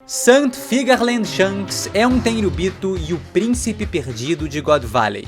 Sant Figarland Shanks é um Tenryubito e o príncipe perdido de God Valley.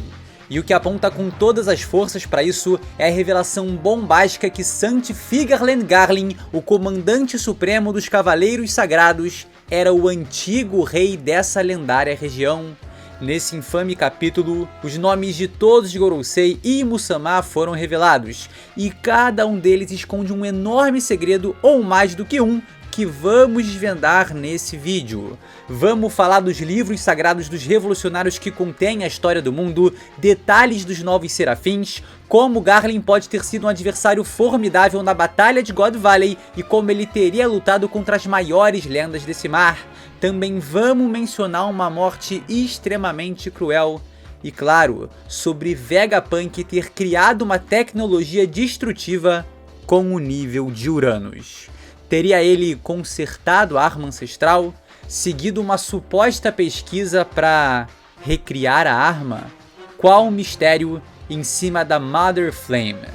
E o que aponta com todas as forças para isso é a revelação bombástica que Sant Figarland Garlin, o comandante supremo dos Cavaleiros Sagrados, era o antigo rei dessa lendária região. Nesse infame capítulo, os nomes de todos Gorosei e Musama foram revelados, e cada um deles esconde um enorme segredo, ou mais do que um, que vamos desvendar nesse vídeo. Vamos falar dos livros sagrados dos revolucionários que contêm a história do mundo, detalhes dos novos serafins, como Garlin pode ter sido um adversário formidável na batalha de God Valley e como ele teria lutado contra as maiores lendas desse mar. Também vamos mencionar uma morte extremamente cruel. E claro, sobre Vegapunk ter criado uma tecnologia destrutiva com o nível de Uranus. Teria ele consertado a arma ancestral, seguido uma suposta pesquisa para recriar a arma? Qual o mistério em cima da Mother Flame?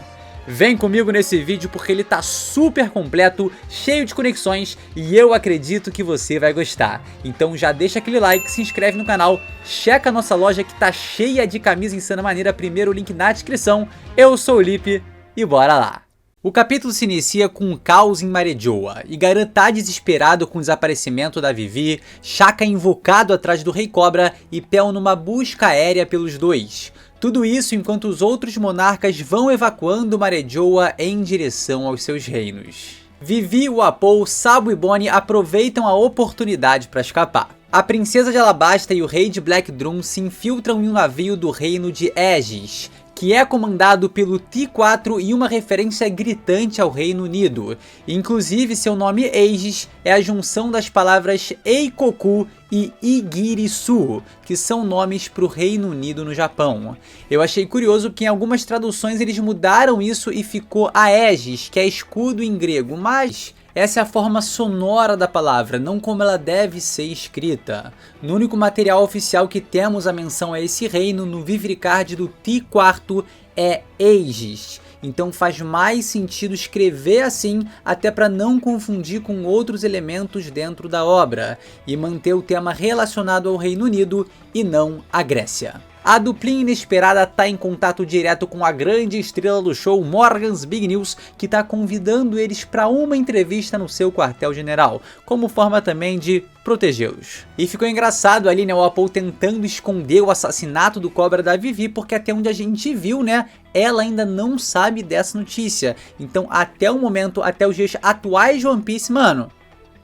Vem comigo nesse vídeo porque ele tá super completo, cheio de conexões e eu acredito que você vai gostar. Então já deixa aquele like, se inscreve no canal, checa a nossa loja que tá cheia de camisa insana maneira, primeiro link na descrição. Eu sou o Lipe e bora lá! O capítulo se inicia com um caos em Marejoa, e Garan tá desesperado com o desaparecimento da Vivi, Shaka invocado atrás do Rei Cobra e Pel numa busca aérea pelos dois. Tudo isso enquanto os outros monarcas vão evacuando Marejoa em direção aos seus reinos. Vivi, Apol, Sabo e Bonnie aproveitam a oportunidade para escapar. A princesa de Alabasta e o rei de Black Drum se infiltram em um navio do reino de Aegis, que é comandado pelo T4 e uma referência gritante ao Reino Unido. Inclusive, seu nome Aegis é a junção das palavras Eikoku e Igirisu, que são nomes para o Reino Unido no Japão. Eu achei curioso que em algumas traduções eles mudaram isso e ficou Aegis, que é escudo em grego, mas essa é a forma sonora da palavra, não como ela deve ser escrita. No único material oficial que temos a menção a esse reino, no Vivricard do T4, é Aegis. Então faz mais sentido escrever assim, até para não confundir com outros elementos dentro da obra, e manter o tema relacionado ao Reino Unido e não à Grécia. A duplinha inesperada tá em contato direto com a grande estrela do show, Morgan's Big News, que tá convidando eles para uma entrevista no seu quartel-general, como forma também de protegê-los. E ficou engraçado ali, né, o Apol tentando esconder o assassinato do Cobra da Vivi, porque até onde a gente viu, né, ela ainda não sabe dessa notícia. Então até o momento, até os dias atuais de One Piece, mano,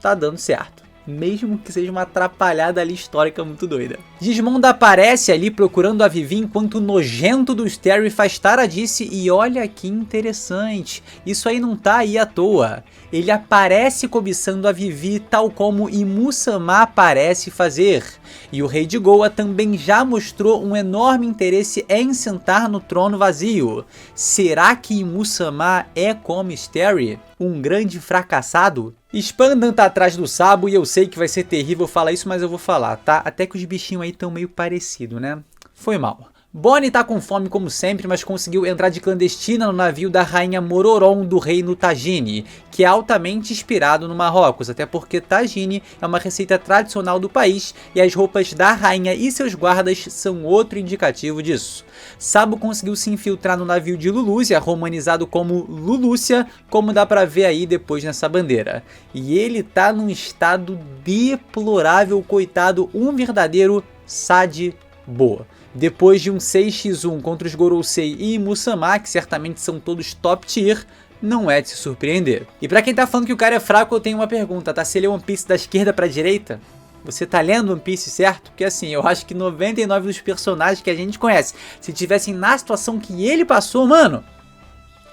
tá dando certo. Mesmo que seja uma atrapalhada ali histórica muito doida. Gismonda aparece ali procurando a Vivi enquanto o nojento do Starry faz taradice, e olha que interessante, isso aí não tá aí à toa. Ele aparece cobiçando a Vivi tal como Imusama parece fazer. E o rei de Goa também já mostrou um enorme interesse em sentar no trono vazio. Será que Imusama é como Starry? Um grande fracassado? Spandan tá atrás do Sabo e eu sei que vai ser terrível falar isso, mas eu vou falar, tá? Até que os bichinhos aí tão meio parecidos, né? Foi mal. Bonnie tá com fome como sempre, mas conseguiu entrar de clandestina no navio da rainha Mororon do reino Tajini, que é altamente inspirado no Marrocos, até porque Tajini é uma receita tradicional do país e as roupas da rainha e seus guardas são outro indicativo disso. Sabo conseguiu se infiltrar no navio de Lulúcia, romanizado como Lulúcia, como dá pra ver aí depois nessa bandeira. E ele tá num estado deplorável, coitado, um verdadeiro Sad Boa. Depois de um 6x1 contra os Gorosei e Musama, que certamente são todos top tier, não é de se surpreender. E pra quem tá falando que o cara é fraco, eu tenho uma pergunta, tá? Se ele é One Piece da esquerda pra direita, você tá lendo One Piece certo? Porque assim, eu acho que 99 dos personagens que a gente conhece, se tivessem na situação que ele passou, mano,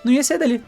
não ia sair dali.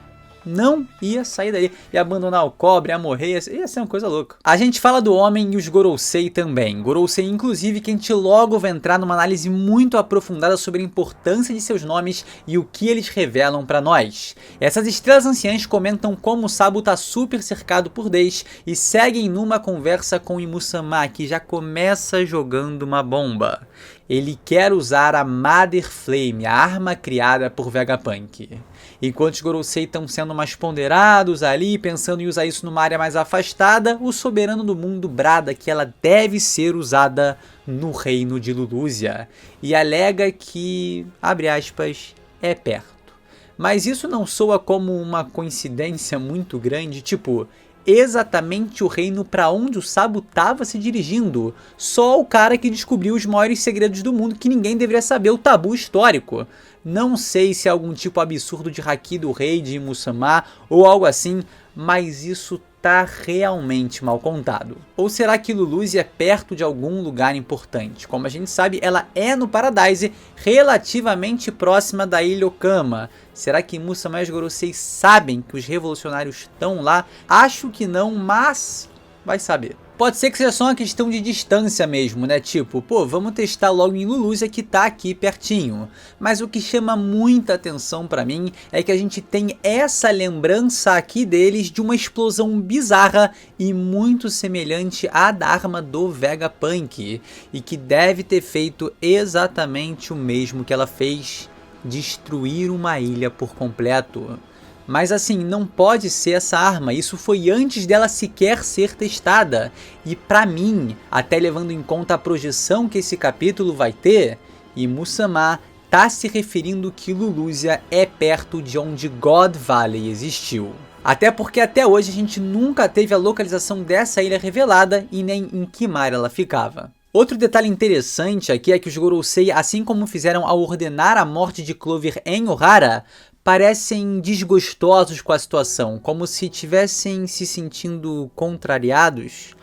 Não ia sair daí, ia abandonar o Cobra, ia morrer, ia ser uma coisa louca. A gente fala do homem e os Gorosei também. Gorosei, inclusive, que a gente logo vai entrar numa análise muito aprofundada sobre a importância de seus nomes e o que eles revelam pra nós. Essas estrelas anciãs comentam como o Sabo tá super cercado por Deis e seguem numa conversa com Imusama, que já começa jogando uma bomba. Ele quer usar a Mother Flame, a arma criada por Vegapunk. Enquanto os Gorosei estão sendo mais ponderados ali, pensando em usar isso numa área mais afastada, o Soberano do Mundo brada que ela deve ser usada no reino de Lulusia e alega que, abre aspas, é perto. Mas isso não soa como uma coincidência muito grande, tipo, exatamente o reino para onde o Sabo estava se dirigindo. Só o cara que descobriu os maiores segredos do mundo que ninguém deveria saber, o tabu histórico. Não sei se é algum tipo absurdo de haki do rei de Musama ou algo assim, mas isso tá realmente mal contado. Ou será que Lulusia é perto de algum lugar importante? Como a gente sabe, ela é no Paradise, relativamente próxima da Ilha Okama. Será que Musama e os Gorosei sabem que os revolucionários estão lá? Acho que não, mas vai saber. Pode ser que seja só uma questão de distância mesmo, né? Tipo, pô, vamos testar logo em Lulusia que tá aqui pertinho. Mas o que chama muita atenção pra mim é que a gente tem essa lembrança aqui deles de uma explosão bizarra e muito semelhante à da arma do Vegapunk. E que deve ter feito exatamente o mesmo que ela fez, destruir uma ilha por completo. Mas assim, não pode ser essa arma, isso foi antes dela sequer ser testada. E pra mim, até levando em conta a projeção que esse capítulo vai ter, e Musama tá se referindo que Lulusia é perto de onde God Valley existiu. Até porque até hoje a gente nunca teve a localização dessa ilha revelada e nem em que mar ela ficava. Outro detalhe interessante aqui é que os Gorosei, assim como fizeram ao ordenar a morte de Clover em Ohara, parecem desgostosos com a situação, como se estivessem se sentindo contrariados.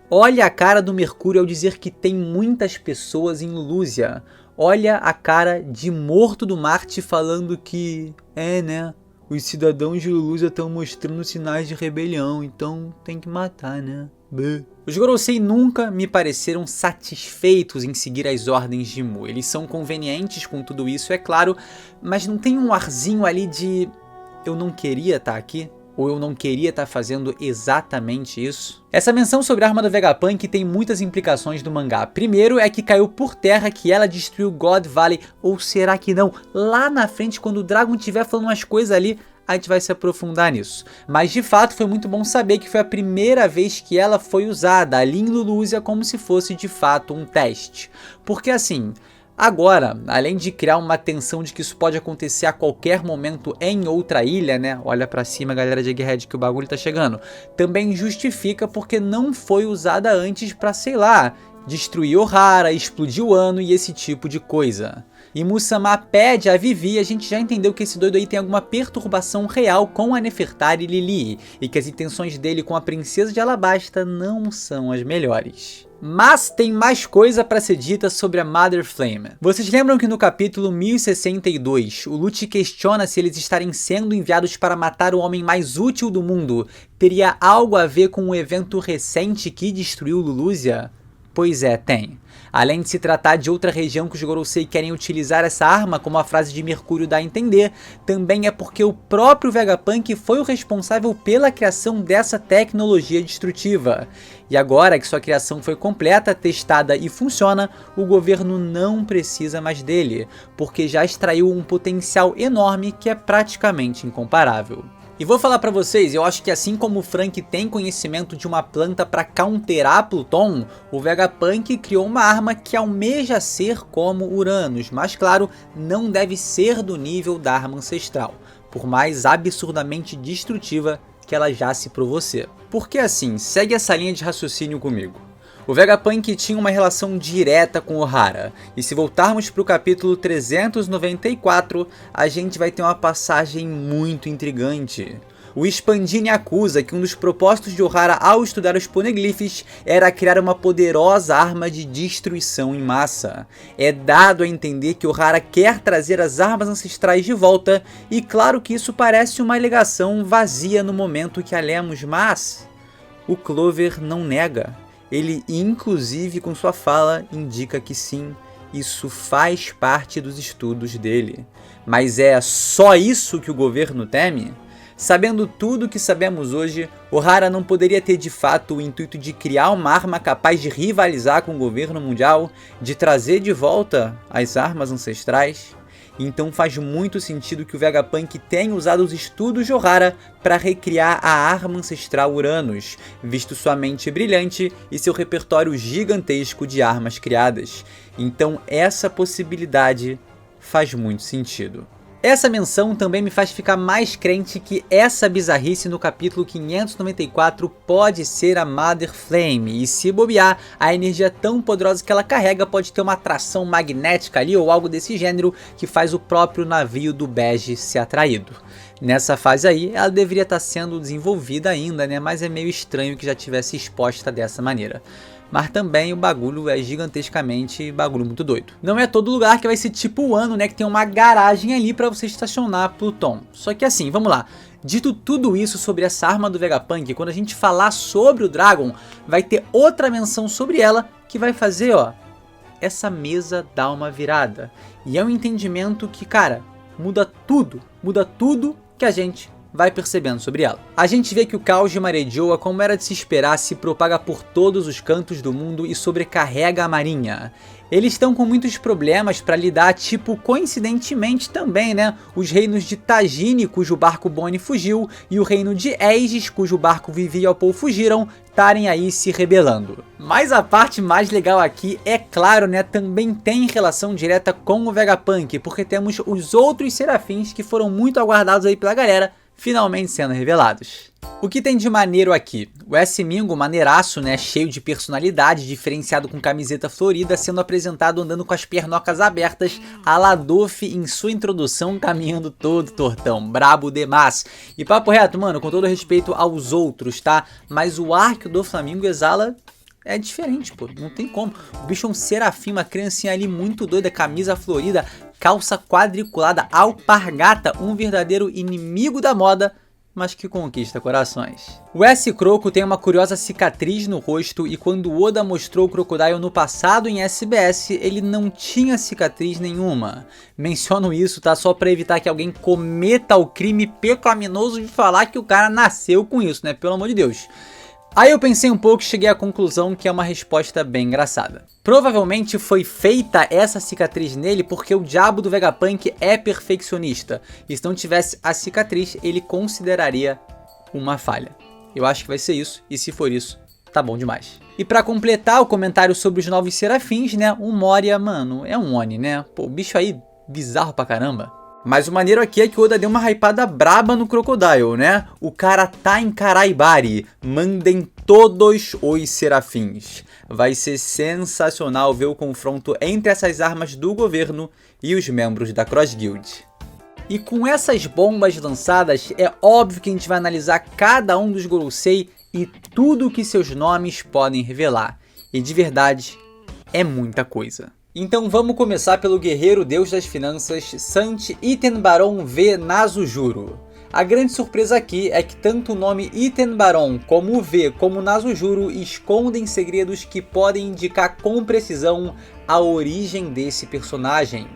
Olha a cara do Mercúrio ao dizer que tem muitas pessoas em Lulusia. Olha a cara de Morto do Marte falando que, né, os cidadãos de Lulusia estão mostrando sinais de rebelião, então tem que matar, né? Os Gorosei nunca me pareceram satisfeitos em seguir as ordens de Mu. Eles são convenientes com tudo isso, é claro, mas não tem um arzinho ali de eu não queria estar aqui? Ou eu não queria estar fazendo exatamente isso? Essa menção sobre a arma do Vegapunk tem muitas implicações do mangá. Primeiro é que caiu por terra que ela destruiu God Valley, ou será que não? Lá na frente, quando o Dragon estiver falando umas coisas ali, a gente vai se aprofundar nisso. Mas de fato foi muito bom saber que foi a primeira vez que ela foi usada ali em Lulusia como se fosse de fato um teste. Porque assim, agora, além de criar uma tensão de que isso pode acontecer a qualquer momento em outra ilha, né? Olha pra cima, galera de Egghead, que o bagulho tá chegando. Também justifica porque não foi usada antes pra, sei lá, destruir Ohara, explodir o Ano e esse tipo de coisa. E Musama pede a Vivi, a gente já entendeu que esse doido aí tem alguma perturbação real com a Nefertari e Lili, e que as intenções dele com a princesa de Alabasta não são as melhores. Mas tem mais coisa para ser dita sobre a Mother Flame. Vocês lembram que no capítulo 1062, o Lute questiona se eles estarem sendo enviados para matar o homem mais útil do mundo teria algo a ver com o evento recente que destruiu Lulusia? Pois é, tem. Além de se tratar de outra região que os Gorosei querem utilizar essa arma, como a frase de Mercúrio dá a entender, também é porque o próprio Vegapunk foi o responsável pela criação dessa tecnologia destrutiva. E agora que sua criação foi completa, testada e funciona, o governo não precisa mais dele, porque já extraiu um potencial enorme que é praticamente incomparável. E vou falar pra vocês, eu acho que assim como o Frank tem conhecimento de uma planta para counterar Pluton, o Vegapunk criou uma arma que almeja ser como Uranus, mas claro, não deve ser do nível da arma ancestral, por mais absurdamente destrutiva que ela já se provou ser. Porque assim, segue essa linha de raciocínio comigo. O Vegapunk tinha uma relação direta com Ohara, e se voltarmos para o capítulo 394, a gente vai ter uma passagem muito intrigante. O Spandini acusa que um dos propósitos de Ohara ao estudar os poneglyphs era criar uma poderosa arma de destruição em massa. É dado a entender que Ohara quer trazer as armas ancestrais de volta, e claro que isso parece uma alegação vazia no momento que a lemos, mas o Clover não nega. Ele, inclusive, com sua fala, indica que sim, isso faz parte dos estudos dele. Mas é só isso que o governo teme? Sabendo tudo o que sabemos hoje, Ohara não poderia ter de fato o intuito de criar uma arma capaz de rivalizar com o governo mundial, de trazer de volta as armas ancestrais? Então faz muito sentido que o Vegapunk tenha usado os estudos de Ohara para recriar a arma ancestral Uranus, visto sua mente brilhante e seu repertório gigantesco de armas criadas. Então essa possibilidade faz muito sentido. Essa menção também me faz ficar mais crente que essa bizarrice no capítulo 594 pode ser a Mother Flame, e se bobear, a energia tão poderosa que ela carrega pode ter uma atração magnética ali ou algo desse gênero que faz o próprio navio do Bege ser atraído. Nessa fase aí, ela deveria estar sendo desenvolvida ainda, né? Mas é meio estranho que já tivesse exposta dessa maneira. Mas também o bagulho é gigantescamente bagulho muito doido. Não é todo lugar que vai ser tipo o Ano, né? Que tem uma garagem ali pra você estacionar Pluton. Só que assim, vamos lá. Dito tudo isso sobre essa arma do Vegapunk, quando a gente falar sobre o Dragon, vai ter outra menção sobre ela que vai fazer, ó, essa mesa dar uma virada. E é um entendimento que, cara, muda tudo que a gente vai percebendo sobre ela. A gente vê que o caos de Marejoa, como era de se esperar, se propaga por todos os cantos do mundo e sobrecarrega a marinha. Eles estão com muitos problemas para lidar, tipo, coincidentemente também, né? Os reinos de Tajini, cujo barco Bonnie fugiu, e o reino de Aegis, cujo barco Vivi e Alpo fugiram, estarem aí se rebelando. Mas a parte mais legal aqui, é claro, né, também tem relação direta com o Vegapunk, porque temos os outros serafins que foram muito aguardados aí pela galera, finalmente sendo revelados. O que tem de maneiro aqui? O S-Mingo, maneiraço, né, cheio de personalidade, diferenciado com camiseta florida, sendo apresentado andando com as pernocas abertas, a la Doff em sua introdução, caminhando todo tortão, brabo demais. E papo reto, mano, com todo respeito aos outros, tá? Mas o ar que o Doflamingo exala é diferente, pô, não tem como. O bicho é um serafim, uma criancinha ali muito doida, camisa florida, calça quadriculada, alpargata, um verdadeiro inimigo da moda, mas que conquista corações. O S-Croco tem uma curiosa cicatriz no rosto, e quando Oda mostrou o Crocodile no passado em SBS, ele não tinha cicatriz nenhuma. Menciono isso, tá? Só pra evitar que alguém cometa o crime pecaminoso de falar que o cara nasceu com isso, né? Pelo amor de Deus. Aí eu pensei um pouco e cheguei à conclusão que é uma resposta bem engraçada. Provavelmente foi feita essa cicatriz nele porque o diabo do Vegapunk é perfeccionista. E se não tivesse a cicatriz, ele consideraria uma falha. Eu acho que vai ser isso, e se for isso, tá bom demais. E pra completar o comentário sobre os novos serafins, né, o Moria, mano, é um Oni, né? Pô, o bicho aí, bizarro pra caramba. Mas o maneiro aqui é que o Oda deu uma hypada braba no Crocodile, né? O cara tá em Karaibari. Mandem todos os serafins. Vai ser sensacional ver o confronto entre essas armas do governo e os membros da Cross Guild. E com essas bombas lançadas, é óbvio que a gente vai analisar cada um dos Gorosei e tudo o que seus nomes podem revelar. E de verdade, é muita coisa. Então vamos começar pelo guerreiro deus das finanças, Sant Itenbaron V Nazujuro. A grande surpresa aqui é que tanto o nome Itenbaron como o V como o Nazujuro escondem segredos que podem indicar com precisão a origem desse personagem.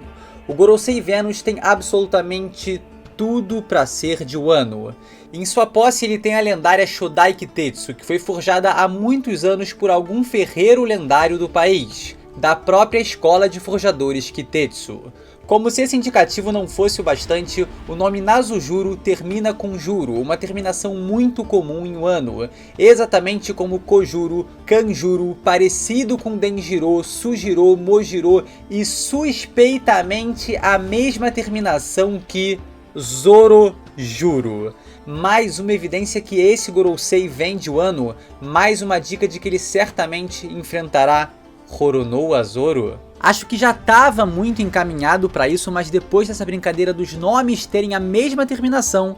O Gorosei Venus tem absolutamente tudo para ser de Wano. Em sua posse ele tem a lendária Shodai Kitetsu, que foi forjada há muitos anos por algum ferreiro lendário do país, da própria escola de forjadores Kitetsu. Como se esse indicativo não fosse o bastante, o nome Nazujuro termina com Juro, uma terminação muito comum em Wano, exatamente como Kojuro, Kanjuro, parecido com Denjiro, Sujiro, Mojiro e suspeitamente a mesma terminação que Zorojuro. Mais uma evidência que esse Gorosei vem de Wano, mais uma dica de que ele certamente enfrentará Roronoa Zoro. Acho que já estava muito encaminhado para isso, mas depois dessa brincadeira dos nomes terem a mesma terminação,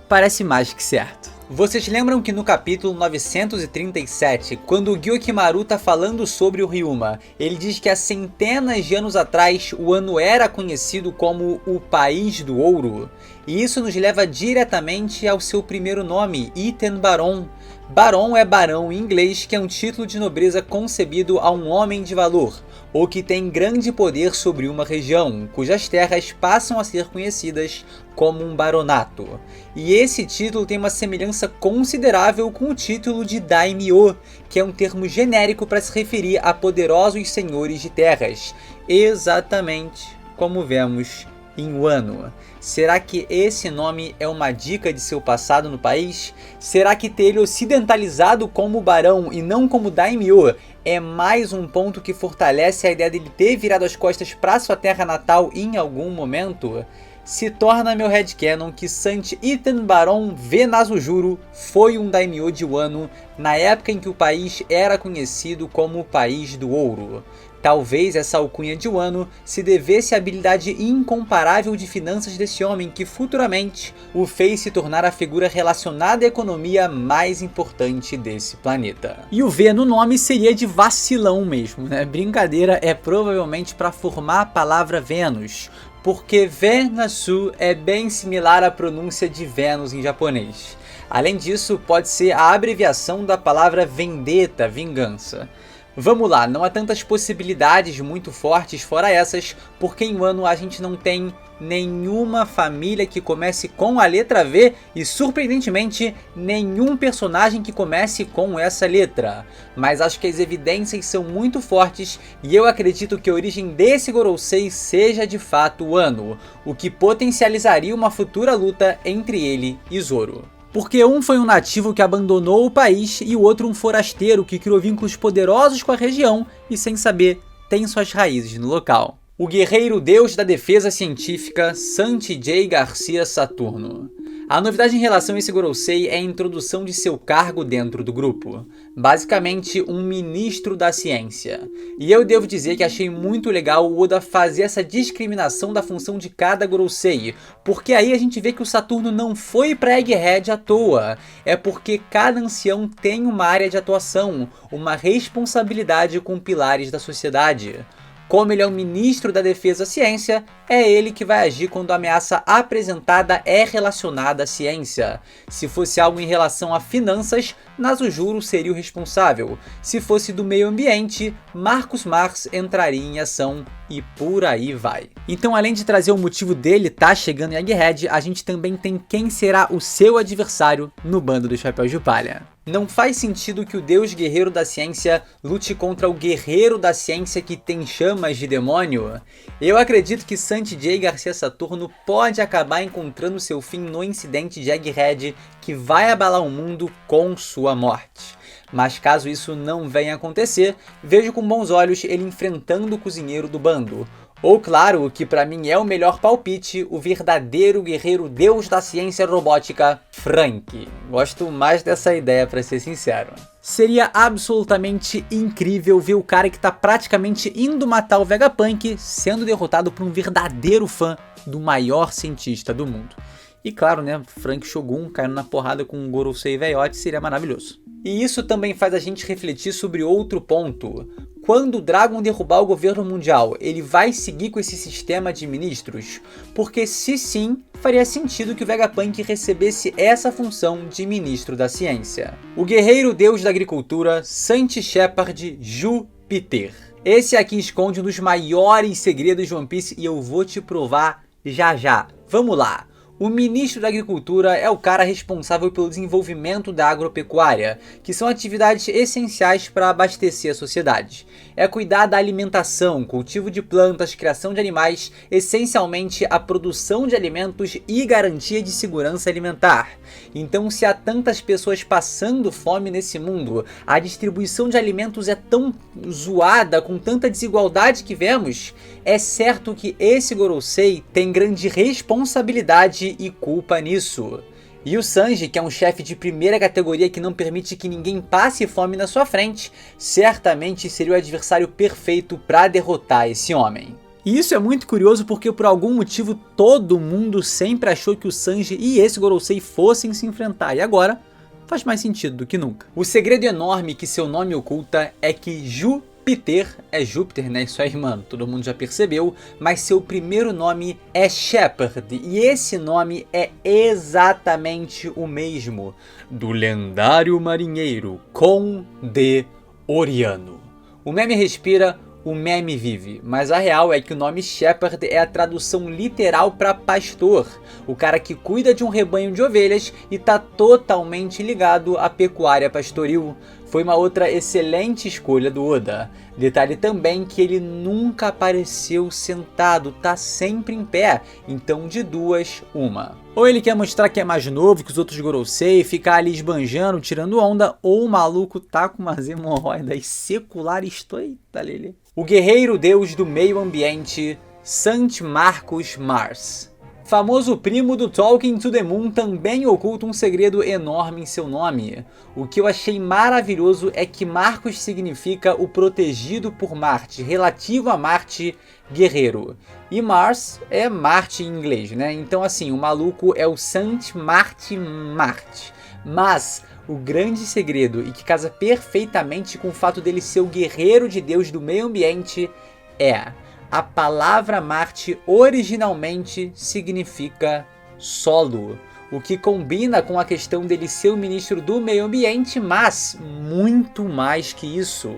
parece mais que certo. Vocês lembram que no capítulo 937, quando o Gyokimaru tá falando sobre o Ryuma, ele diz que há centenas de anos atrás o Wano era conhecido como o País do Ouro? E isso nos leva diretamente ao seu primeiro nome, Itenbaron. Baron é barão em inglês, que é um título de nobreza concedido a um homem de valor, ou que tem grande poder sobre uma região, cujas terras passam a ser conhecidas como um baronato. E esse título tem uma semelhança considerável com o título de daimyo, que é um termo genérico para se referir a poderosos senhores de terras, exatamente como vemos em Wano. Será que esse nome é uma dica de seu passado no país? Será que ter ele ocidentalizado como barão e não como daimyo é mais um ponto que fortalece a ideia dele ter virado as costas para sua terra natal em algum momento? Se torna meu headcanon que Sant Iten Baron Venazujuro foi um daimyo de Wano na época em que o país era conhecido como o País do Ouro. Talvez essa alcunha de Wano se devesse à habilidade incomparável de finanças desse homem que futuramente o fez se tornar a figura relacionada à economia mais importante desse planeta. E o V no nome seria de vacilão mesmo, né? Brincadeira, é provavelmente para formar a palavra Vênus, porque Venasu é bem similar à pronúncia de Vênus em japonês. Além disso, pode ser a abreviação da palavra vendetta, vingança. Vamos lá, não há tantas possibilidades muito fortes fora essas, porque em Wano a gente não tem nenhuma família que comece com a letra V e, surpreendentemente, nenhum personagem que comece com essa letra. Mas acho que as evidências são muito fortes e eu acredito que a origem desse Gorosei seja de fato Wano, o que potencializaria uma futura luta entre ele e Zoro. Porque um foi um nativo que abandonou o país e o outro um forasteiro que criou vínculos poderosos com a região e, sem saber, tem suas raízes no local. O guerreiro deus da defesa científica Sant J. Garcia Saturno. A novidade em relação a esse Gorosei é a introdução de seu cargo dentro do grupo. Basicamente, um ministro da ciência. E eu devo dizer que achei muito legal o Oda fazer essa discriminação da função de cada Gorosei, porque aí a gente vê que o Saturno não foi pra Egghead à toa. É porque cada ancião tem uma área de atuação, uma responsabilidade com pilares da sociedade. Como ele é o ministro da defesa à ciência, é ele que vai agir quando a ameaça apresentada é relacionada à ciência. Se fosse algo em relação a finanças, Nazujuro seria o responsável. Se fosse do meio ambiente, Marcus Mars entraria em ação e por aí vai. Então, além de trazer o motivo dele estar chegando em Egghead, a gente também tem quem será o seu adversário no bando dos Chapéus de Palha. Não faz sentido que o deus guerreiro da ciência lute contra o guerreiro da ciência que tem chamas de demônio. Eu acredito que Sant J. Garcia Saturno pode acabar encontrando seu fim no incidente de Egghead, que vai abalar o mundo com sua morte. Mas caso isso não venha acontecer, vejo com bons olhos ele enfrentando o cozinheiro do bando. Ou claro, o que pra mim é o melhor palpite, o verdadeiro guerreiro deus da ciência robótica, Franky. Gosto mais dessa ideia, pra ser sincero. Seria absolutamente incrível ver o cara que tá praticamente indo matar o Vegapunk sendo derrotado por um verdadeiro fã do maior cientista do mundo. E claro, né, Frank Shogun caindo na porrada com um Gorosei velhote seria maravilhoso. E isso também faz a gente refletir sobre outro ponto. Quando o Dragon derrubar o governo mundial, ele vai seguir com esse sistema de ministros? Porque se sim, faria sentido que o Vegapunk recebesse essa função de ministro da ciência. O guerreiro deus da agricultura, Sant Shepard Jupiter. Esse aqui esconde um dos maiores segredos de One Piece e eu vou te provar já já. Vamos lá! O ministro da Agricultura é o cara responsável pelo desenvolvimento da agropecuária, que são atividades essenciais para abastecer a sociedade. É cuidar da alimentação, cultivo de plantas, criação de animais, essencialmente a produção de alimentos e garantia de segurança alimentar. Então, se há tantas pessoas passando fome nesse mundo, a distribuição de alimentos é tão zoada, com tanta desigualdade que vemos, é certo que esse Gorosei tem grande responsabilidade e culpa nisso. E o Sanji, que é um chefe de primeira categoria que não permite que ninguém passe fome na sua frente, certamente seria o adversário perfeito para derrotar esse homem. E isso é muito curioso porque por algum motivo todo mundo sempre achou que o Sanji e esse Gorosei fossem se enfrentar, e agora faz mais sentido do que nunca. O segredo enorme que seu nome oculta é que Peter é Júpiter, né? Isso aí, mano, todo mundo já percebeu. Mas seu primeiro nome é Shepard. E esse nome é exatamente o mesmo do lendário marinheiro Conde Oriano. O meme respira, o meme vive, mas a real é que o nome Shepard é a tradução literal para pastor, o cara que cuida de um rebanho de ovelhas e tá totalmente ligado à pecuária pastoril. Foi uma outra excelente escolha do Oda. Detalhe também que ele nunca apareceu sentado, tá sempre em pé, então de duas, uma. Ou ele quer mostrar que é mais novo que os outros Gorosei, ficar ali esbanjando, tirando onda, ou o maluco tá com umas hemorroidas seculares, eita lele. O guerreiro deus do meio ambiente, Sant Marcus Mars. Famoso primo do Talking to the Moon, também oculta um segredo enorme em seu nome. O que eu achei maravilhoso é que Marcos significa o protegido por Marte, relativo a Marte, guerreiro. E Mars é Marte em inglês, né? Então assim, o maluco é o Sant Marte Marte. Mas o grande segredo, e que casa perfeitamente com o fato dele ser o guerreiro de Deus do meio ambiente, é: a palavra Marte originalmente significa solo, o que combina com a questão dele ser o ministro do meio ambiente, mas muito mais que isso.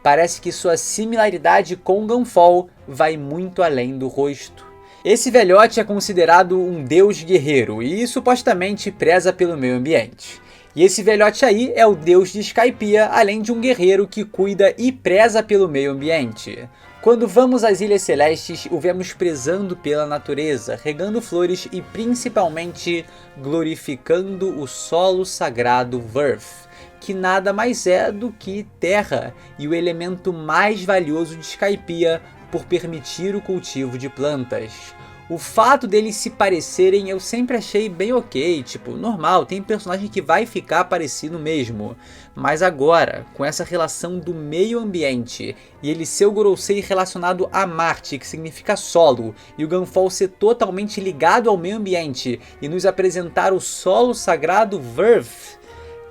Parece que sua similaridade com Gunfall vai muito além do rosto. Esse velhote é considerado um deus guerreiro e supostamente preza pelo meio ambiente. E esse velhote aí é o deus de Skypiea, além de um guerreiro que cuida e preza pelo meio ambiente. Quando vamos às Ilhas Celestes, o vemos prezando pela natureza, regando flores e principalmente glorificando o solo sagrado Verth, que nada mais é do que terra e o elemento mais valioso de Skypiea por permitir o cultivo de plantas. O fato deles se parecerem eu sempre achei bem ok, tipo, normal, tem personagem que vai ficar parecido mesmo. Mas agora, com essa relação do meio ambiente, e ele ser o Gorosei relacionado a Marte, que significa solo, e o Gunfall ser totalmente ligado ao meio ambiente, e nos apresentar o solo sagrado Verth,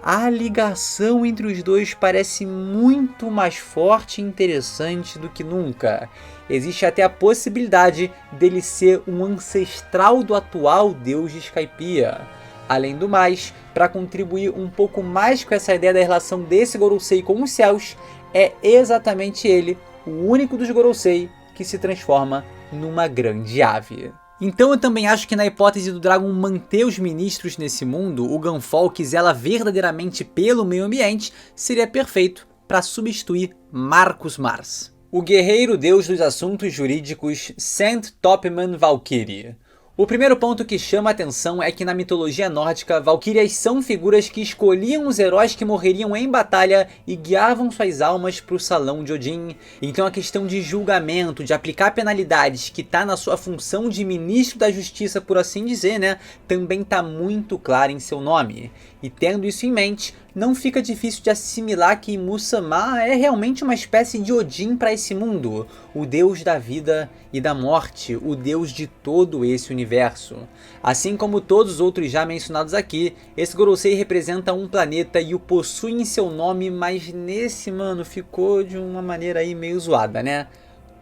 a ligação entre os dois parece muito mais forte e interessante do que nunca. Existe até a possibilidade dele ser um ancestral do atual deus de Skypiea. Além do mais, para contribuir um pouco mais com essa ideia da relação desse Gorosei com os céus, é exatamente ele, o único dos Gorosei, que se transforma numa grande ave. Então eu também acho que na hipótese do Dragon manter os ministros nesse mundo, o Gunfall que zela verdadeiramente pelo meio ambiente, seria perfeito para substituir Marcus Mars. O guerreiro deus dos assuntos jurídicos, Sant Topman Valkyrie. O primeiro ponto que chama a atenção é que na mitologia nórdica, valquírias são figuras que escolhiam os heróis que morreriam em batalha e guiavam suas almas para o salão de Odin. Então a questão de julgamento, de aplicar penalidades, que está na sua função de ministro da justiça, por assim dizer, né, também está muito clara em seu nome. E tendo isso em mente, não fica difícil de assimilar que Mu-sama é realmente uma espécie de Odin para esse mundo, o deus da vida e da morte, o deus de todo esse universo. Assim como todos os outros já mencionados aqui, esse Gorosei representa um planeta e o possui em seu nome, mas nesse, mano, ficou de uma maneira aí meio zoada, né?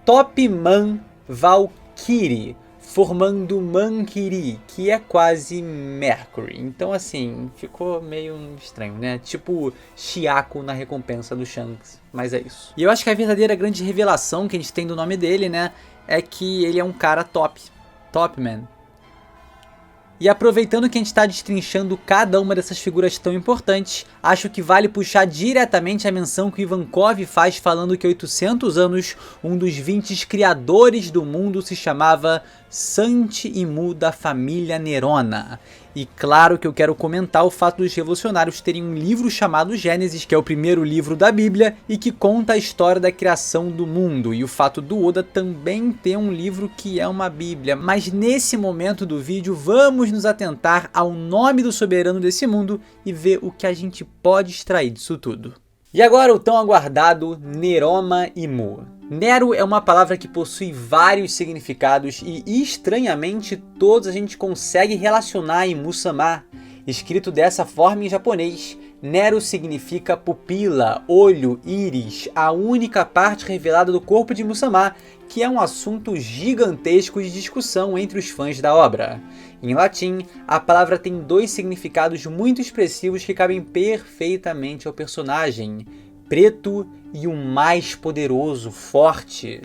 Topman Valkyrie, formando Mankiri, que é quase Mercury. Então assim, ficou meio estranho, né? Tipo Chiako na recompensa do Shanks, mas é isso. E eu acho que a verdadeira grande revelação que a gente tem do nome dele, né, é que ele é um cara top. Topman. E aproveitando que a gente está destrinchando cada uma dessas figuras tão importantes, acho que vale puxar diretamente a menção que o Ivankov faz falando que há 800 anos, um dos 20 criadores do mundo se chamava Sant Imu da família Nerona. E claro que eu quero comentar o fato dos revolucionários terem um livro chamado Gênesis, que é o primeiro livro da Bíblia e que conta a história da criação do mundo, e o fato do Oda também ter um livro que é uma Bíblia. Mas nesse momento do vídeo vamos nos atentar ao nome do soberano desse mundo e ver o que a gente pode extrair disso tudo. E agora o tão aguardado Neroma Imu. Nero é uma palavra que possui vários significados e estranhamente todos a gente consegue relacionar em Mu-sama. Escrito dessa forma em japonês, Nero significa pupila, olho, íris, a única parte revelada do corpo de Muzamá, que é um assunto gigantesco de discussão entre os fãs da obra. Em latim, a palavra tem dois significados muito expressivos que cabem perfeitamente ao personagem: preto e o mais poderoso, forte.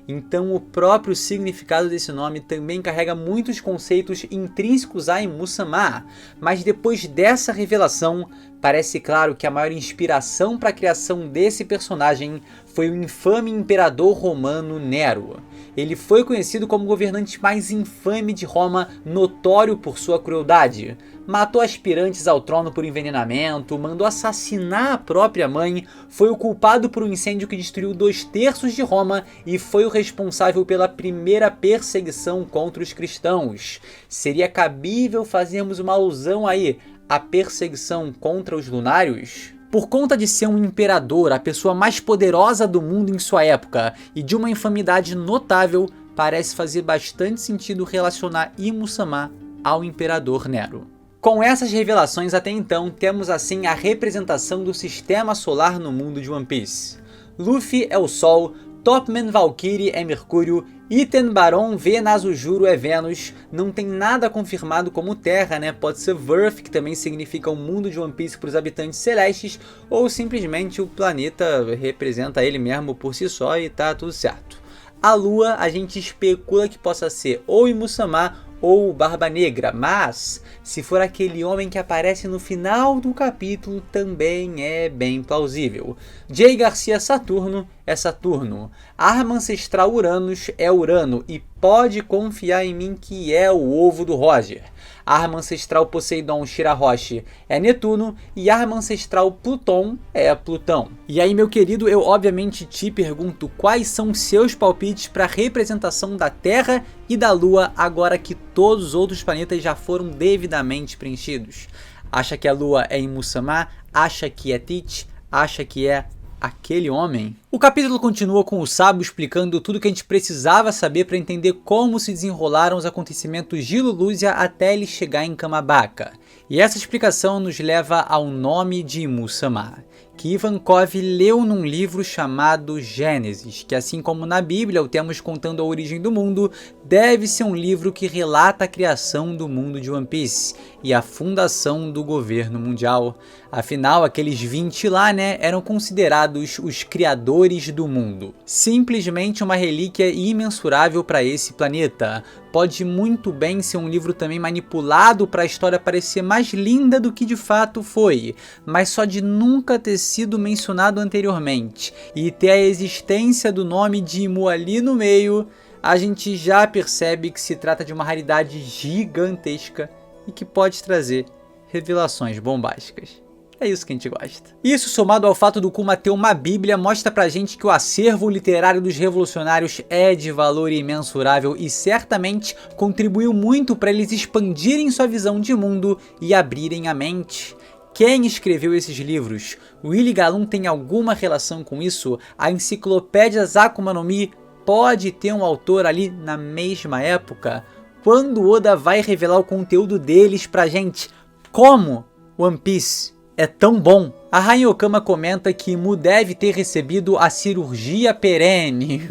Então o próprio significado desse nome também carrega muitos conceitos intrínsecos a Muzamá, mas depois dessa revelação, parece claro que a maior inspiração para a criação desse personagem foi o infame imperador romano Nero. Ele foi conhecido como o governante mais infame de Roma, notório por sua crueldade. Matou aspirantes ao trono por envenenamento, mandou assassinar a própria mãe, foi o culpado por um incêndio que destruiu 2/3 de Roma e foi o responsável pela primeira perseguição contra os cristãos. Seria cabível fazermos uma alusão aí à perseguição contra os lunários? Por conta de ser um imperador, a pessoa mais poderosa do mundo em sua época, e de uma infamidade notável, parece fazer bastante sentido relacionar Muzamá ao imperador Nero. Com essas revelações até então, temos assim a representação do sistema solar no mundo de One Piece. Luffy é o Sol, Topman Valkyrie é Mercúrio, Iten Baron V Nazujuro é Vênus, não tem nada confirmado como Terra, né? Pode ser Verth, que também significa o mundo de One Piece para os habitantes celestes, ou simplesmente o planeta representa ele mesmo por si só e tá tudo certo. A Lua a gente especula que possa ser ou Muzamá ou o Barba Negra, mas se for aquele homem que aparece no final do capítulo também é bem plausível. Jay Garcia Saturno é Saturno, arma ancestral Uranus é Urano e pode confiar em mim que é o ovo do Roger. Arma ancestral Poseidon Shirahoshi é Netuno e arma ancestral Pluton é Plutão. E aí, meu querido, eu obviamente te pergunto quais são seus palpites para a representação da Terra e da Lua agora que todos os outros planetas já foram devidamente preenchidos. Acha que a Lua é em Muzamá? Acha que é Teach? Acha que é aquele homem? O capítulo continua com o Sabo explicando tudo que a gente precisava saber para entender como se desenrolaram os acontecimentos de Lulúzia até ele chegar em Kamabaka. E essa explicação nos leva ao nome de Muzamá, que Ivankov leu num livro chamado Gênesis, que assim como na Bíblia o temos contando a origem do mundo, deve ser um livro que relata a criação do mundo de One Piece e a fundação do governo mundial. Afinal, aqueles 20 lá, né, eram considerados os criadores do mundo. Simplesmente uma relíquia imensurável para esse planeta. Pode muito bem ser um livro também manipulado para a história parecer mais linda do que de fato foi, mas só de nunca ter sido mencionado anteriormente e ter a existência do nome de Imu ali no meio, a gente já percebe que se trata de uma raridade gigantesca e que pode trazer revelações bombásticas. É isso que a gente gosta. Isso, somado ao fato do Kuma ter uma bíblia, mostra pra gente que o acervo literário dos revolucionários é de valor imensurável e certamente contribuiu muito para eles expandirem sua visão de mundo e abrirem a mente. Quem escreveu esses livros? Willy Galum tem alguma relação com isso? A enciclopédia Akuma no Mi pode ter um autor ali na mesma época? Quando Oda vai revelar o conteúdo deles pra gente? Como One Piece é tão bom? A Rainha Okama comenta que Mu deve ter recebido a cirurgia perene.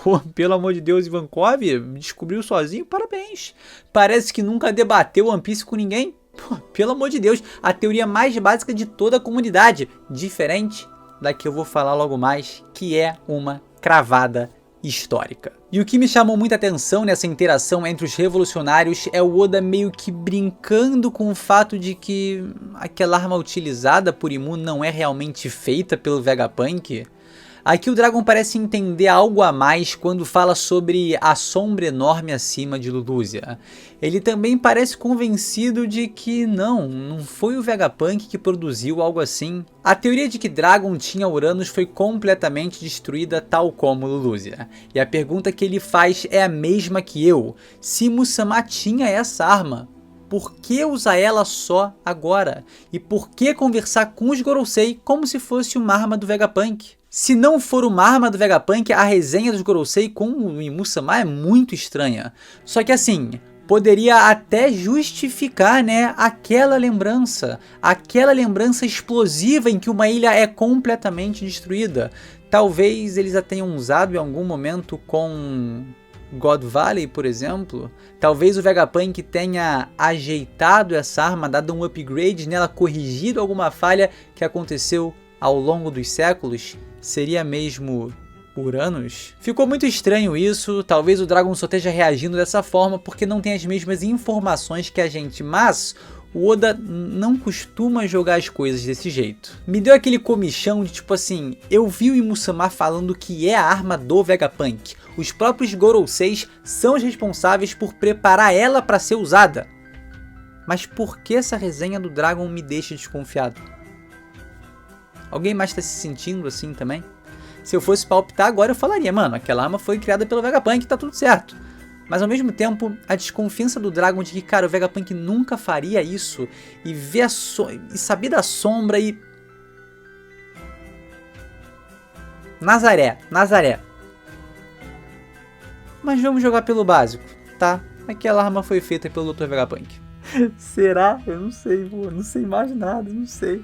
Pô, pelo amor de Deus, Ivankov descobriu sozinho? Parabéns. Parece que nunca debateu One Piece com ninguém. Pô, pelo amor de Deus, a teoria mais básica de toda a comunidade. Diferente da que eu vou falar logo mais, que é uma cravada histórica. E o que me chamou muita atenção nessa interação entre os revolucionários é o Oda meio que brincando com o fato de que aquela arma utilizada por Imu não é realmente feita pelo Vegapunk. Aqui o Dragon parece entender algo a mais quando fala sobre a sombra enorme acima de Lulúzia. Ele também parece convencido de que não foi o Vegapunk que produziu algo assim. A teoria de que Dragon tinha Uranus foi completamente destruída tal como Lulúzia. E a pergunta que ele faz é a mesma que eu. Se Muzamá tinha essa arma, por que usar ela só agora? E por que conversar com os Gorosei como se fosse uma arma do Vegapunk? Se não for uma arma do Vegapunk, a resenha dos Gorosei com o Muzamá é muito estranha. Só que assim, poderia até justificar, né, aquela lembrança explosiva em que uma ilha é completamente destruída. Talvez eles a tenham usado em algum momento com God Valley, por exemplo. Talvez o Vegapunk tenha ajeitado essa arma, dado um upgrade nela, corrigido alguma falha que aconteceu ao longo dos séculos. Seria mesmo Uranus? Ficou muito estranho isso. Talvez o Dragon só esteja reagindo dessa forma porque não tem as mesmas informações que a gente, mas o Oda não costuma jogar as coisas desse jeito. Me deu aquele comichão de tipo assim, eu vi o Imusama falando que é a arma do Vegapunk. Os próprios Goroseis são os responsáveis por preparar ela para ser usada. Mas por que essa resenha do Dragon me deixa desconfiado? Alguém mais está se sentindo assim também? Se eu fosse palpitar agora eu falaria, mano, aquela arma foi criada pelo Vegapunk e tá tudo certo. Mas ao mesmo tempo, a desconfiança do Dragon de que, cara, o Vegapunk nunca faria isso, e ver e saber da sombra e... Nazaré. Mas vamos jogar pelo básico, tá? Aquela arma foi feita pelo Dr. Vegapunk. Será? Eu não sei, pô. Não sei mais nada, não sei.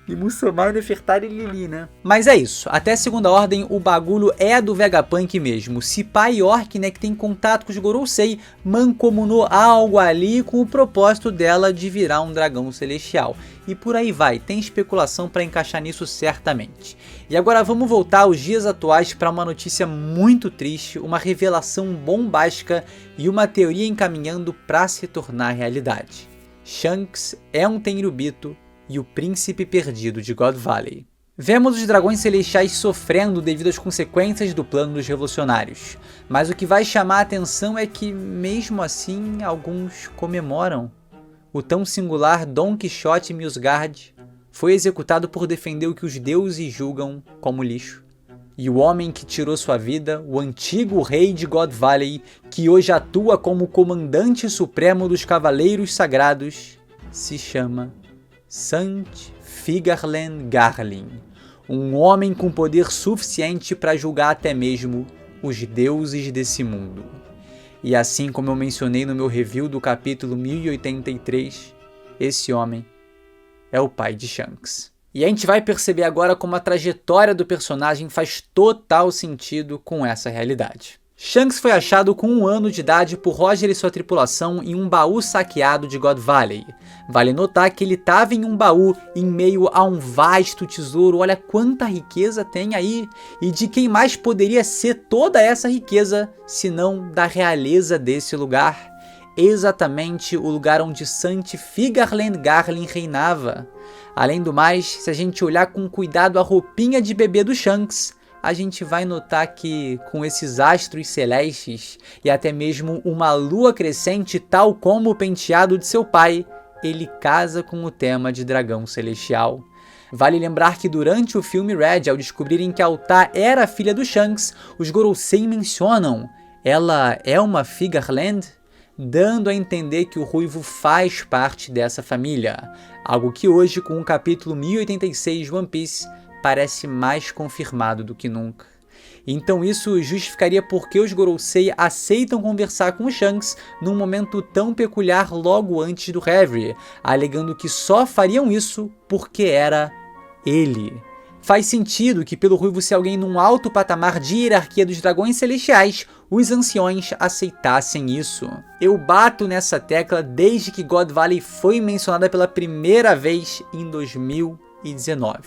E Muzama, Nefertari e Lili, né? Mas é isso, até a segunda ordem o bagulho é do Vegapunk mesmo. Se Pai York, né, que tem contato com os Gorosei, mancomunou algo ali com o propósito dela de virar um dragão celestial. E por aí vai, tem especulação para encaixar nisso certamente. E agora vamos voltar aos dias atuais para uma notícia muito triste, uma revelação bombástica e uma teoria encaminhando para se tornar realidade. Shanks é um Tenryubito e o príncipe perdido de God Valley. Vemos os dragões celestiais sofrendo devido às consequências do plano dos revolucionários, mas o que vai chamar a atenção é que, mesmo assim, alguns comemoram. O tão singular Don Quixote Milsgard foi executado por defender o que os deuses julgam como lixo. E o homem que tirou sua vida, o antigo rei de God Valley, que hoje atua como comandante supremo dos Cavaleiros Sagrados, se chama Sant Figarlen Garlin, um homem com poder suficiente para julgar até mesmo os deuses desse mundo. E assim como eu mencionei no meu review do capítulo 1083, esse homem é o pai de Shanks. E a gente vai perceber agora como a trajetória do personagem faz total sentido com essa realidade. Shanks foi achado com 1 ano de idade por Roger e sua tripulação em um baú saqueado de God Valley. Vale notar que ele estava em um baú em meio a um vasto tesouro, olha quanta riqueza tem aí, e de quem mais poderia ser toda essa riqueza, senão da realeza desse lugar. Exatamente o lugar onde Sant Figarlen Garlin reinava. Além do mais, se a gente olhar com cuidado a roupinha de bebê do Shanks, a gente vai notar que, com esses astros celestes e até mesmo uma lua crescente tal como o penteado de seu pai, ele casa com o tema de dragão celestial. Vale lembrar que durante o filme Red, ao descobrirem que Alta era a filha do Shanks, os Gorosei mencionam: ela é uma Figarland? Dando a entender que o Ruivo faz parte dessa família. Algo que hoje, com o capítulo 1086 de One Piece, parece mais confirmado do que nunca. Então isso justificaria por que os Gorosei aceitam conversar com o Shanks num momento tão peculiar logo antes do Reverie, alegando que só fariam isso porque era ele. Faz sentido que, pelo Ruivo ser alguém num alto patamar de hierarquia dos dragões celestiais, os anciões aceitassem isso. Eu bato nessa tecla desde que God Valley foi mencionada pela primeira vez em 2019.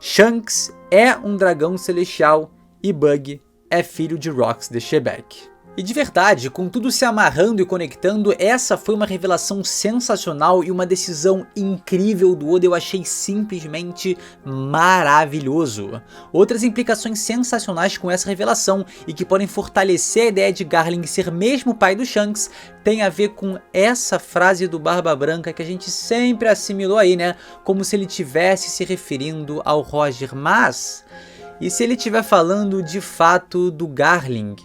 Shanks é um dragão celestial e Bug é filho de Rox the Shebeck. E de verdade, com tudo se amarrando e conectando, essa foi uma revelação sensacional e uma decisão incrível do Oda, eu achei simplesmente maravilhoso. Outras implicações sensacionais com essa revelação e que podem fortalecer a ideia de Garlin ser mesmo o pai do Shanks, tem a ver com essa frase do Barba Branca que a gente sempre assimilou aí, né? Como se ele estivesse se referindo ao Roger, mas... e se ele estiver falando de fato do Garling?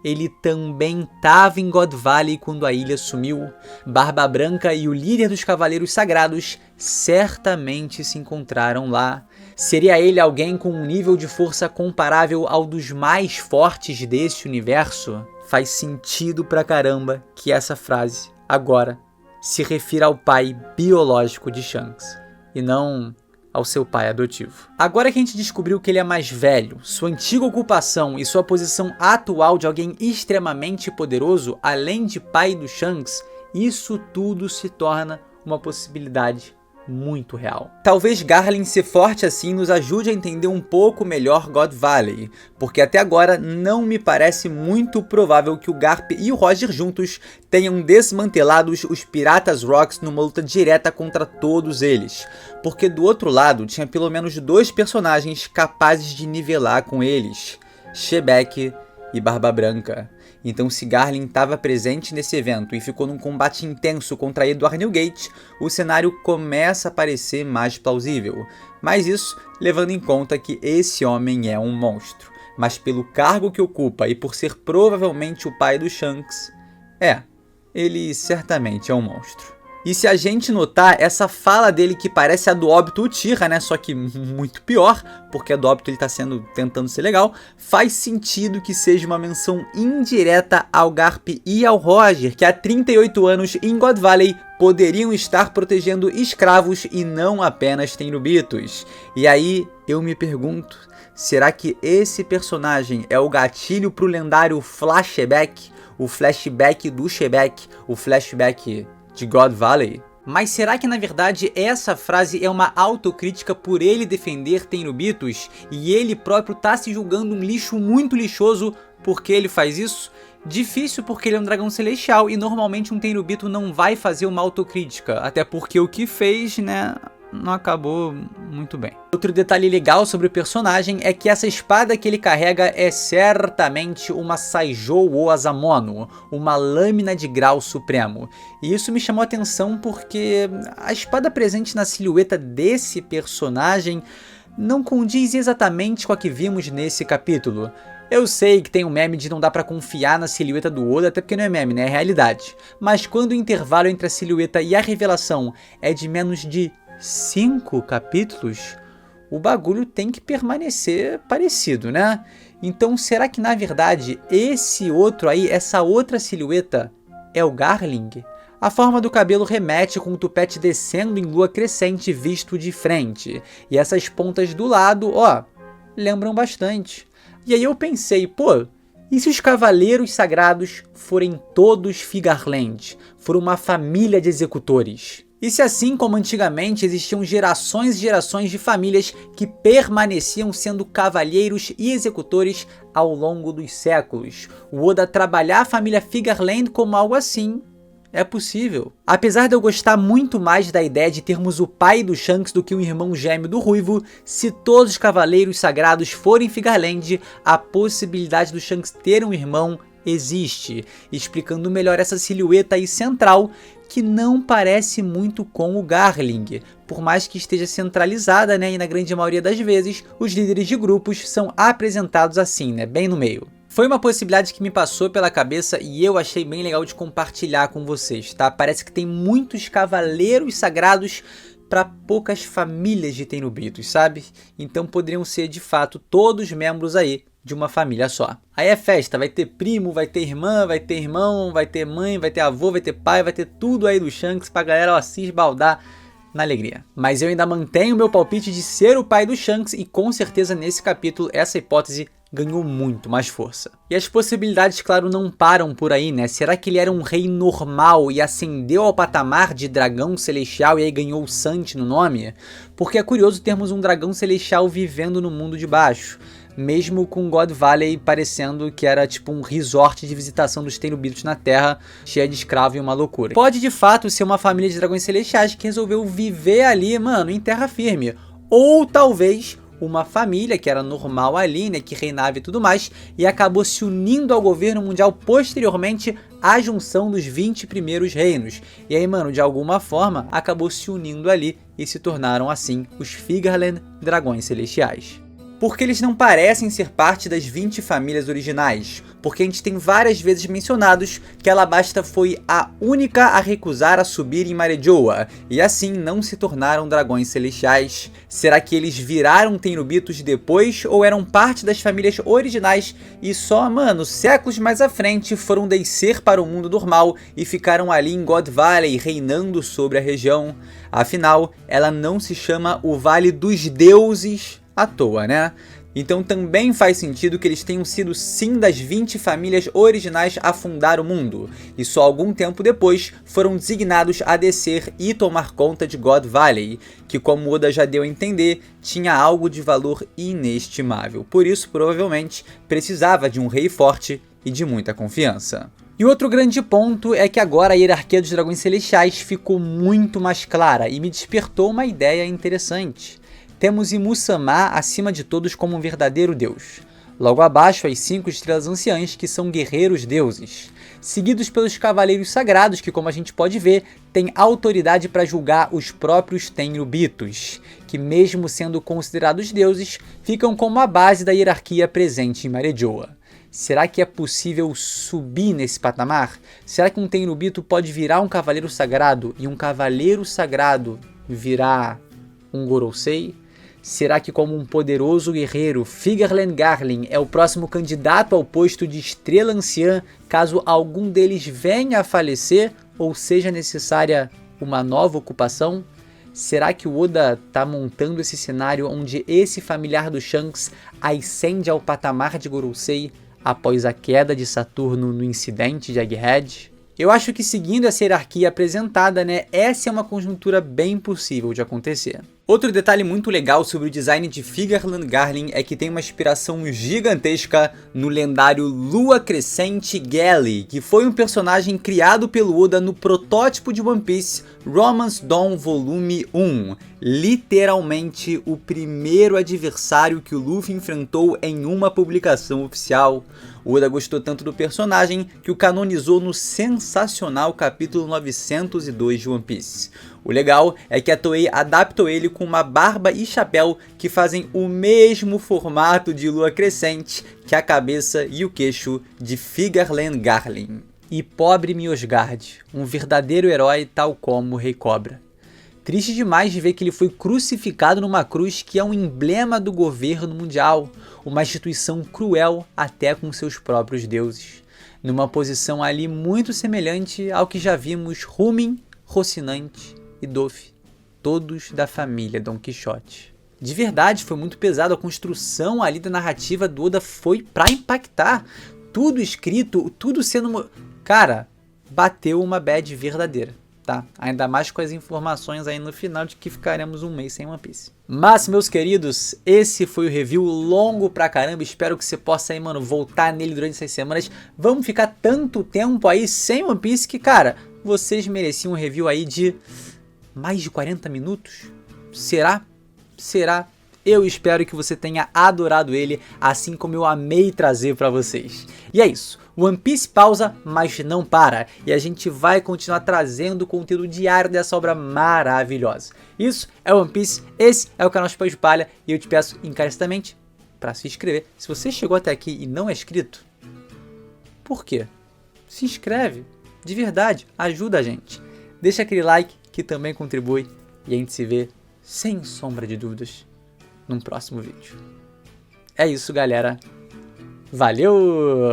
Ele também estava em God Valley quando a ilha sumiu. Barba Branca e o líder dos Cavaleiros Sagrados certamente se encontraram lá. Seria ele alguém com um nível de força comparável ao dos mais fortes desse universo? Faz sentido pra caramba que essa frase, agora, se refira ao pai biológico de Shanks, e não ao seu pai adotivo. Agora que a gente descobriu que ele é mais velho, sua antiga ocupação e sua posição atual de alguém extremamente poderoso, além de pai do Shanks, isso tudo se torna uma possibilidade muito real. Talvez Garland ser forte assim nos ajude a entender um pouco melhor God Valley, porque até agora não me parece muito provável que o Garp e o Roger juntos tenham desmantelado os Piratas Rocks numa luta direta contra todos eles, porque do outro lado tinha pelo menos 2 personagens capazes de nivelar com eles, Shebeck e Barba Branca. Então, se Garland estava presente nesse evento e ficou num combate intenso contra Edward Newgate, o cenário começa a parecer mais plausível. Mas isso levando em conta que esse homem é um monstro. Mas pelo cargo que ocupa e por ser provavelmente o pai do Shanks, ele certamente é um monstro. E se a gente notar, essa fala dele que parece a do Obito Uchiha, né, só que muito pior, porque a do Obito ele tá tentando ser legal, faz sentido que seja uma menção indireta ao Garp e ao Roger, que há 38 anos em God Valley poderiam estar protegendo escravos e não apenas tenryubitos. E aí eu me pergunto, será que esse personagem é o gatilho pro lendário flashback? O flashback do Shebeck, o flashback de God Valley? Mas será que na verdade essa frase é uma autocrítica por ele defender tenryubitos e ele próprio tá se julgando um lixo muito lixoso porque ele faz isso? Difícil, porque ele é um dragão celestial e normalmente um tenryubito não vai fazer uma autocrítica, até porque o que fez, né, não acabou muito bem. Outro detalhe legal sobre o personagem é que essa espada que ele carrega é certamente uma Saijou ou Asamono, uma lâmina de grau supremo. E isso me chamou a atenção porque a espada presente na silhueta desse personagem não condiz exatamente com a que vimos nesse capítulo. Eu sei que tem um meme de não dá pra confiar na silhueta do Oda, até porque não é meme, né? É realidade. Mas quando o intervalo entre a silhueta e a revelação é de menos de 5 capítulos, o bagulho tem que permanecer parecido, né? Então será que na verdade esse outro aí, essa outra silhueta é o Garling? A forma do cabelo remete com o tupete descendo em lua crescente visto de frente. E essas pontas do lado, ó, lembram bastante. E aí eu pensei, pô, e se os Cavaleiros Sagrados forem todos Figarland? For uma família de executores? E se assim como antigamente existiam gerações e gerações de famílias que permaneciam sendo cavalheiros e executores ao longo dos séculos? O Oda trabalhar a família Figarland como algo assim é possível. Apesar de eu gostar muito mais da ideia de termos o pai do Shanks do que o irmão gêmeo do Ruivo, se todos os Cavaleiros Sagrados forem Figarland, a possibilidade do Shanks ter um irmão existe, explicando melhor essa silhueta aí central que não parece muito com o Garling, por mais que esteja centralizada, né, e na grande maioria das vezes os líderes de grupos são apresentados assim, né, bem no meio. Foi uma possibilidade que me passou pela cabeça e eu achei bem legal de compartilhar com vocês, tá? Parece que tem muitos Cavaleiros Sagrados para poucas famílias de tenryubitos, sabe? Então poderiam ser de fato todos membros aí de uma família só. Aí é festa, vai ter primo, vai ter irmã, vai ter irmão, vai ter mãe, vai ter avô, vai ter pai, vai ter tudo aí do Shanks pra galera, ó, se esbaldar na alegria. Mas eu ainda mantenho o meu palpite de ser o pai do Shanks e com certeza nesse capítulo essa hipótese ganhou muito mais força. E as possibilidades, claro, não param por aí, né? Será que ele era um rei normal e ascendeu ao patamar de dragão celestial e aí ganhou o Sant no nome? Porque é curioso termos um dragão celestial vivendo no mundo de baixo, mesmo com God Valley parecendo que era tipo um resort de visitação dos tenryubitos na Terra, cheia de escravo e uma loucura. Pode de fato ser uma família de dragões celestiais que resolveu viver ali, mano, em terra firme. Ou talvez uma família que era normal ali, né, que reinava e tudo mais, e acabou se unindo ao governo mundial posteriormente à junção dos 20 primeiros reinos. E aí, mano, de alguma forma, acabou se unindo ali e se tornaram, assim, os Figarland Dragões Celestiais. Porque eles não parecem ser parte das 20 famílias originais, porque a gente tem várias vezes mencionados que Alabasta foi a única a recusar a subir em Marejoa, e assim não se tornaram dragões celestiais. Será que eles viraram Tenryubitos depois, ou eram parte das famílias originais e só, séculos mais à frente foram descer para o mundo normal e ficaram ali em God Valley reinando sobre a região? Afinal, ela não se chama o Vale dos Deuses à toa, né? Então também faz sentido que eles tenham sido sim das 20 famílias originais a fundar o mundo, e só algum tempo depois foram designados a descer e tomar conta de God Valley, que, como Oda já deu a entender, tinha algo de valor inestimável. Por isso, provavelmente, precisava de um rei forte e de muita confiança. E outro grande ponto é que agora a hierarquia dos dragões celestiais ficou muito mais clara e me despertou uma ideia interessante. Temos Imu-sama acima de todos como um verdadeiro deus. Logo abaixo, as 5 estrelas anciãs, que são guerreiros deuses. Seguidos pelos cavaleiros sagrados, que, como a gente pode ver, têm autoridade para julgar os próprios Tenryubitos, que, mesmo sendo considerados deuses, ficam como a base da hierarquia presente em Marejoa. Será que é possível subir nesse patamar? Será que um Tenryubito pode virar um cavaleiro sagrado e um cavaleiro sagrado virar um Gorosei? Será que, como um poderoso guerreiro, Figarland Garling é o próximo candidato ao posto de estrela anciã caso algum deles venha a falecer ou seja necessária uma nova ocupação? Será que o Oda está montando esse cenário onde esse familiar do Shanks ascende ao patamar de Gorosei após a queda de Saturno no incidente de Egghead? Eu acho que, seguindo essa hierarquia apresentada, essa é uma conjuntura bem possível de acontecer. Outro detalhe muito legal sobre o design de Figarland Garling é que tem uma inspiração gigantesca no lendário Lua Crescente Galley, que foi um personagem criado pelo Oda no protótipo de One Piece Romance Dawn Volume 1, literalmente o primeiro adversário que o Luffy enfrentou em uma publicação oficial. O Oda gostou tanto do personagem que o canonizou no sensacional capítulo 902 de One Piece. O legal é que a Toei adaptou ele com uma barba e chapéu que fazem o mesmo formato de lua crescente que a cabeça e o queixo de Figarland Garling. E pobre Miosgard, um verdadeiro herói tal como o Rei Cobra. Triste demais de ver que ele foi crucificado numa cruz que é um emblema do governo mundial, uma instituição cruel até com seus próprios deuses, numa posição ali muito semelhante ao que já vimos Rumin, Rocinante e Doffy, todos da família Don Quixote. De verdade, foi muito pesado, a construção ali da narrativa do Oda foi pra impactar. Tudo escrito, tudo sendo... Cara, bateu uma bad verdadeira, tá? Ainda mais com as informações aí no final de que ficaremos um mês sem One Piece. Mas, meus queridos, esse foi o review longo pra caramba. Espero que você possa aí, voltar nele durante essas semanas. Vamos ficar tanto tempo aí sem One Piece que, cara, vocês mereciam um review aí de mais de 40 minutos? Será? Será? Eu espero que você tenha adorado ele, assim como eu amei trazer pra vocês. E é isso. One Piece pausa, mas não para. E a gente vai continuar trazendo conteúdo diário dessa obra maravilhosa. Isso é One Piece, esse é o canal Chapéu de Palha. E eu te peço encarecidamente para se inscrever. Se você chegou até aqui e não é inscrito, por quê? Se inscreve. De verdade, ajuda a gente. Deixa aquele like que também contribui. E a gente se vê, sem sombra de dúvidas, num próximo vídeo. É isso, galera. Valeu!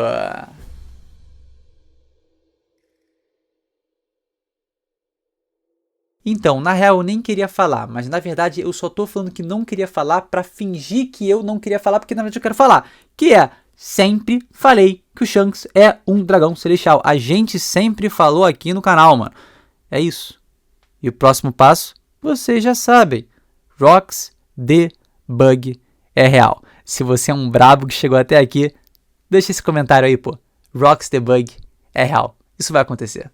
Então, na real eu nem queria falar, mas na verdade eu só tô falando que não queria falar pra fingir que eu não queria falar, porque na verdade eu quero falar. Que é, sempre falei que o Shanks é um dragão celestial. A gente sempre falou aqui no canal, mano. É isso. E o próximo passo, vocês já sabem. Rocks the Bug é real. Se você é um brabo que chegou até aqui, deixa esse comentário aí, pô. Rocks the Bug é real. Isso vai acontecer.